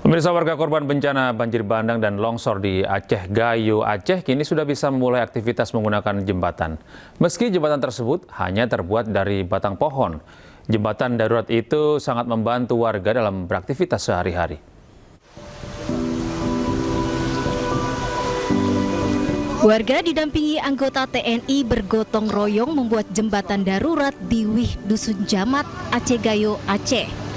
Pemirsa, warga korban bencana banjir bandang dan longsor di Aceh Gayo, Aceh kini sudah bisa memulai aktivitas menggunakan jembatan. Meski jembatan tersebut hanya terbuat dari batang pohon, jembatan darurat itu sangat membantu warga dalam beraktivitas sehari-hari. Warga didampingi anggota TNI bergotong royong membuat jembatan darurat di Wih Dusun Jamat, Aceh Gayo, Aceh.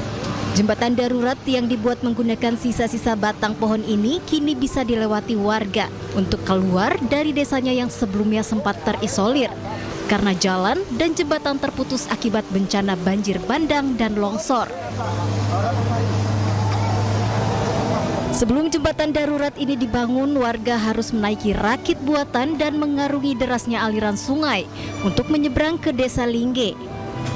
Jembatan darurat yang dibuat menggunakan sisa-sisa batang pohon ini kini bisa dilewati warga untuk keluar dari desanya yang sebelumnya sempat terisolir karena jalan dan jembatan terputus akibat bencana banjir bandang dan longsor. Sebelum jembatan darurat ini dibangun, warga harus menaiki rakit buatan dan mengarungi derasnya aliran sungai untuk menyeberang ke desa Lingge.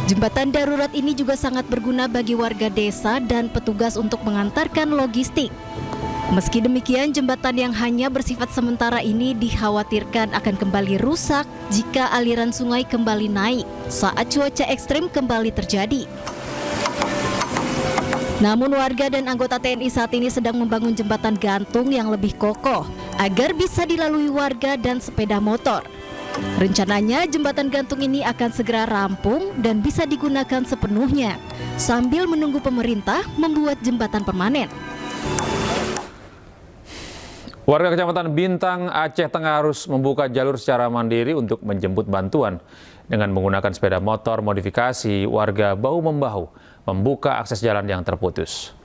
Jembatan darurat ini juga sangat berguna bagi warga desa dan petugas untuk mengantarkan logistik. Meski demikian, jembatan yang hanya bersifat sementara ini dikhawatirkan akan kembali rusak jika aliran sungai kembali naik saat cuaca ekstrim kembali terjadi. Namun warga dan anggota TNI saat ini sedang membangun jembatan gantung yang lebih kokoh agar bisa dilalui warga dan sepeda motor. Rencananya jembatan gantung ini akan segera rampung dan bisa digunakan sepenuhnya sambil menunggu pemerintah membuat jembatan permanen. Warga Kecamatan Bintang, Aceh Tengah harus membuka jalur secara mandiri untuk menjemput bantuan. Dengan menggunakan sepeda motor modifikasi, warga bahu-membahu membuka akses jalan yang terputus.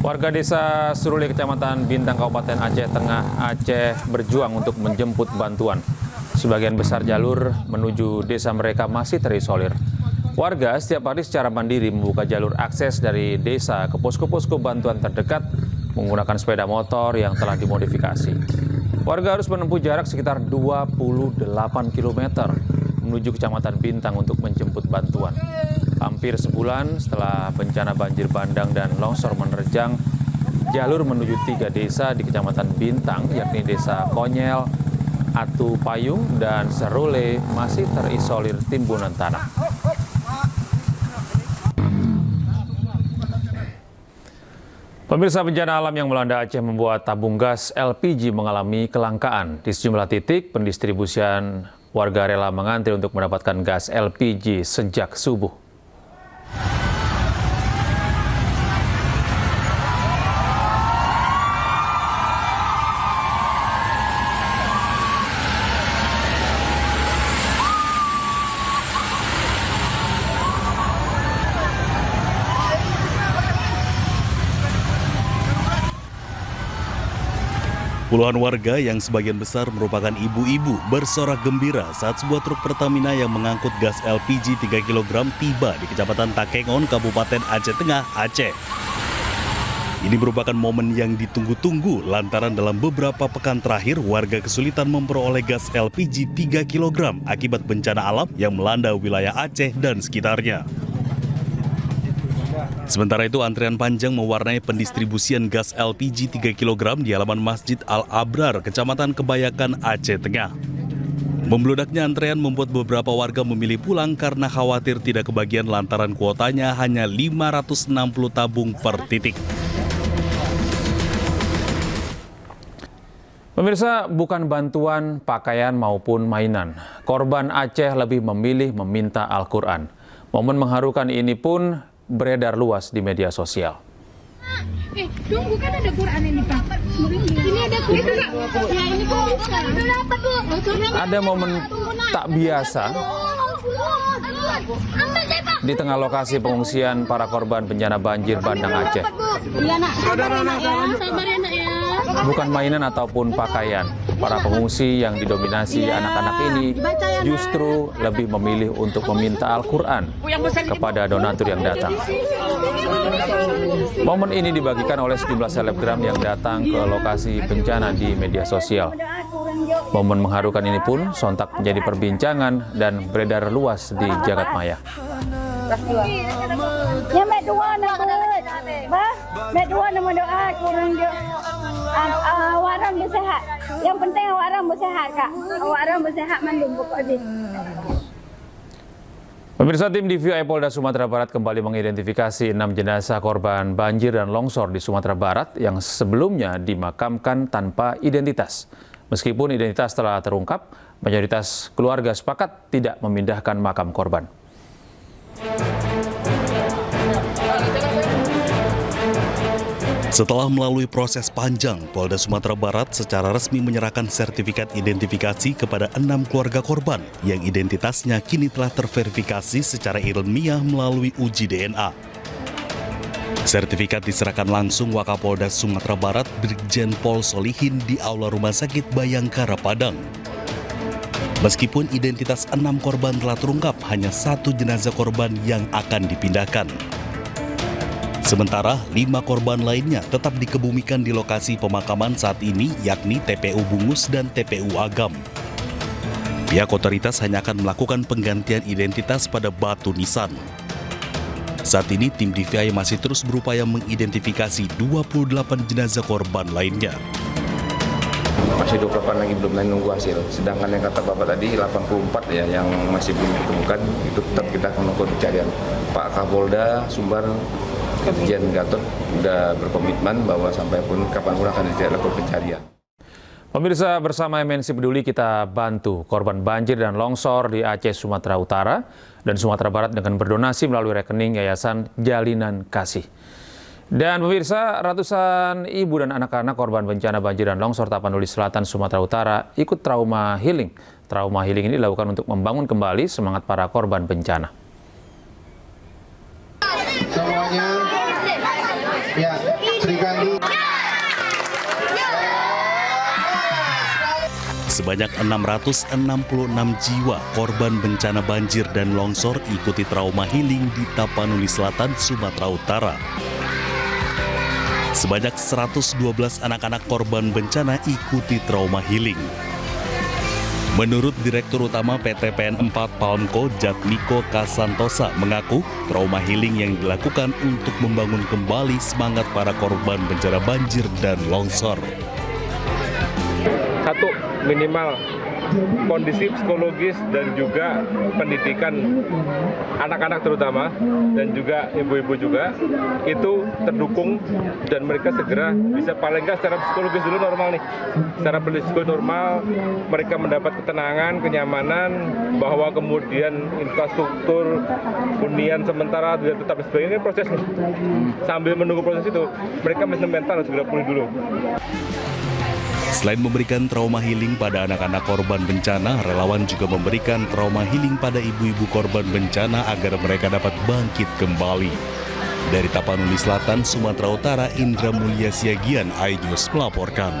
Warga desa Suruli, Kecamatan Bintang, Kabupaten Aceh Tengah, Aceh berjuang untuk menjemput bantuan. Sebagian besar jalur menuju desa mereka masih terisolir. Warga setiap hari secara mandiri membuka jalur akses dari desa ke posko-posko bantuan terdekat menggunakan sepeda motor yang telah dimodifikasi. Warga harus menempuh jarak sekitar 28 km menuju Kecamatan Bintang untuk menjemput bantuan. Hampir sebulan setelah bencana banjir bandang dan longsor menerjang, jalur menuju 3 desa di Kecamatan Bintang, yakni Desa Konyel, Atu Payung, dan Serule masih terisolir timbunan tanah. Pemirsa, bencana alam yang melanda Aceh membuat tabung gas LPG mengalami kelangkaan. Di sejumlah titik pendistribusian warga rela mengantri untuk mendapatkan gas LPG sejak subuh. Puluhan warga yang sebagian besar merupakan ibu-ibu bersorak gembira saat sebuah truk Pertamina yang mengangkut gas LPG 3 kg tiba di Kecamatan Takengon, Kabupaten Aceh Tengah, Aceh. Ini merupakan momen yang ditunggu-tunggu lantaran dalam beberapa pekan terakhir warga kesulitan memperoleh gas LPG 3 kg akibat bencana alam yang melanda wilayah Aceh dan sekitarnya. Sementara itu, antrian panjang mewarnai pendistribusian gas LPG 3 kg di halaman Masjid Al-Abrar, Kecamatan Kebayakan, Aceh Tengah. Membludaknya antrean membuat beberapa warga memilih pulang karena khawatir tidak kebagian lantaran kuotanya hanya 560 tabung per titik. Pemirsa, bukan bantuan, pakaian maupun mainan. Korban Aceh lebih memilih meminta Al-Quran. Momen mengharukan ini pun beredar luas di media sosial. Tunggu, kan ada Quran ini, Pak. Ini ada Quran. Ya, ini Quran. Ada momen tak biasa di tengah lokasi pengungsian para korban bencana banjir bandang Aceh. Iya, Nak. Sabar ya, Nak, ya. Sabar ya, Nak, ya. Bukan mainan ataupun pakaian, para pengungsi yang didominasi anak-anak ini justru lebih memilih untuk meminta Al-Quran kepada donatur yang datang. Momen ini dibagikan oleh sejumlah selebgram yang datang ke lokasi bencana di media sosial. Momen mengharukan ini pun sontak menjadi perbincangan dan beredar luas di jagat maya. Ya, mek dua nak bah, mek dua nama doa kurang dia. Warang bersehat. Yang penting warang bersehat, Kak. Warang bersehat mandum pokok dia. Pemirsa, tim DVI Polda Sumatera Barat kembali mengidentifikasi 6 jenazah korban banjir dan longsor di Sumatera Barat yang sebelumnya dimakamkan tanpa identitas. Meskipun identitas telah terungkap, mayoritas keluarga sepakat tidak memindahkan makam korban. Setelah melalui proses panjang, Polda Sumatera Barat secara resmi menyerahkan sertifikat identifikasi kepada 6 keluarga korban yang identitasnya kini telah terverifikasi secara ilmiah melalui uji DNA. Sertifikat diserahkan langsung Wakapolda Sumatera Barat Brigjen Pol Solihin di Aula Rumah Sakit Bayangkara Padang. Meskipun identitas 6 korban telah terungkap, hanya 1 jenazah korban yang akan dipindahkan. Sementara 5 korban lainnya tetap dikebumikan di lokasi pemakaman saat ini, yakni TPU Bungus dan TPU Agam. Pihak otoritas hanya akan melakukan penggantian identitas pada batu nisan. Saat ini tim DVI masih terus berupaya mengidentifikasi 28 jenazah korban lainnya. Masih 28 lagi belum nunggu hasil. Sedangkan yang kata Bapak tadi 84 ya yang masih belum ditemukan, itu tetap kita akan melakukan pencarian. Pak Kapolda Sumbar Irjen Gatot sudah berkomitmen bahwa sampai pun kapanpun akan dilakukan pencarian. Pemirsa, bersama MNC Peduli kita bantu korban banjir dan longsor di Aceh, Sumatera Utara dan Sumatera Barat dengan berdonasi melalui rekening Yayasan Jalinan Kasih. Dan pemirsa, ratusan ibu dan anak-anak korban bencana banjir dan longsor Tapanuli Selatan, Sumatera Utara ikut trauma healing. Trauma healing ini dilakukan untuk membangun kembali semangat para korban bencana. Semuanya, ya, Srikandi. Sebanyak 666 jiwa korban bencana banjir dan longsor ikuti trauma healing di Tapanuli Selatan, Sumatera Utara. Sebanyak 112 anak-anak korban bencana ikuti trauma healing. Menurut Direktur Utama PT PN 4 Palmco, Jatmiko Kasantosa mengaku trauma healing yang dilakukan untuk membangun kembali semangat para korban bencana banjir dan longsor. Satu, minimal kondisi psikologis dan juga pendidikan anak-anak terutama dan juga ibu-ibu juga itu terdukung dan mereka segera bisa paling nggak secara psikologis dulu normal nih. Secara psikologis normal mereka mendapat ketenangan, kenyamanan bahwa kemudian infrastruktur hunian sementara juga tetap sebagainya proses nih. Sambil menunggu proses itu mereka mental segera pulih dulu. Selain memberikan trauma healing pada anak-anak korban bencana, relawan juga memberikan trauma healing pada ibu-ibu korban bencana agar mereka dapat bangkit kembali. Dari Tapanuli Selatan, Sumatera Utara, Indra Mulia Siagian, iNews melaporkan.